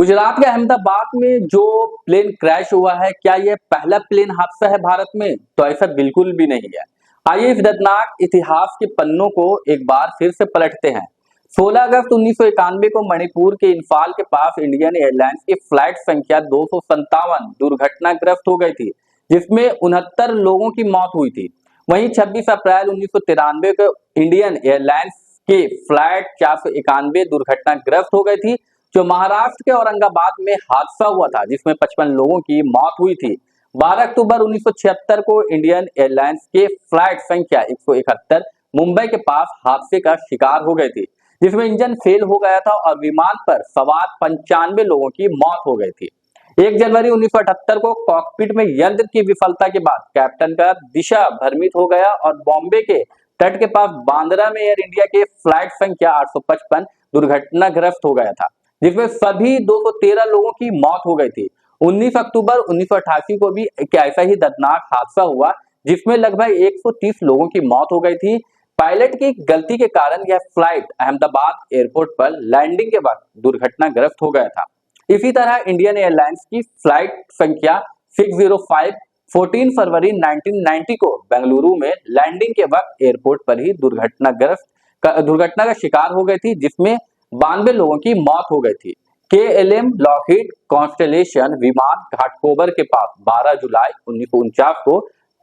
गुजरात के अहमदाबाद में जो प्लेन क्रैश हुआ है, क्या यह पहला प्लेन हादसा है भारत में? तो ऐसा बिल्कुल भी नहीं है। आइए इस दर्दनाक इतिहास के पन्नों को एक बार फिर से पलटते हैं। 16 अगस्त 1991 को मणिपुर के इंफाल के पास इंडियन एयरलाइंस की फ्लाइट संख्या 257 दुर्घटनाग्रस्त हो गई थी, जिसमें 69 लोगों की मौत हुई थी। वहीं 26 अप्रैल 1993 को इंडियन एयरलाइंस की फ्लाइट 491 दुर्घटनाग्रस्त हो गई थी, जो महाराष्ट्र के औरंगाबाद में हादसा हुआ था, जिसमें 55 लोगों की मौत हुई थी। 12 अक्टूबर 1976 को इंडियन एयरलाइंस के फ्लाइट संख्या 171 मुंबई के पास हादसे का शिकार हो गई थी, जिसमें इंजन फेल हो गया था और विमान पर सवार 95 लोगों की मौत हो गई थी। 1 जनवरी 1978 को कॉकपिट में यंत्र की विफलता के बाद कैप्टन का दिशा भ्रमित हो गया और बॉम्बे के तट के पास बांद्रा में एयर इंडिया के फ्लाइट संख्या 855 दुर्घटनाग्रस्त हो गया था, जिसमें सभी 213 लोगों की मौत हो गई थी। 19 अक्टूबर 1988 को भी एक ऐसा ही दर्दनाक हादसा हुआ, जिसमें लगभग 130 लोगों की मौत हो गई थी। पायलट की गलती के कारण यह फ्लाइट अहमदाबाद एयरपोर्ट पर लैंडिंग के वक्त दुर्घटनाग्रस्त हो गया था। इसी तरह इंडियन एयरलाइंस की फ्लाइट संख्या 605 14 फरवरी 1990 को बेंगलुरु में लैंडिंग के वक्त एयरपोर्ट पर ही दुर्घटना का शिकार हो गई थी, जिसमें 92 लोगों की मौत हो गई थी। KLM लॉकहीड कॉन्स्टेलेशन विमान घाटकोबर के पास 12 जुलाई 1949 को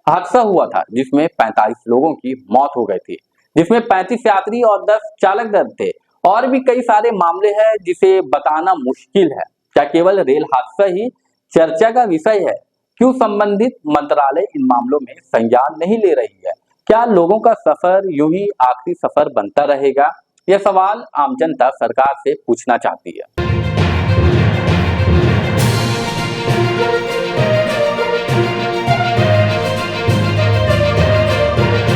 हादसा हुआ था, जिसमें 45 लोगों की मौत हो गई थी, जिसमें 35 यात्री और 10 चालक दल थे। और भी कई सारे मामले हैं जिसे बताना मुश्किल है। क्या केवल रेल हादसा ही चर्चा का विषय है? क्यों संबंधित मंत्रालय इन मामलों में संज्ञान नहीं ले रही है? क्या लोगों का सफर यूं ही आखिरी सफर बनता रहेगा? यह सवाल आम जनता सरकार से पूछना चाहती है।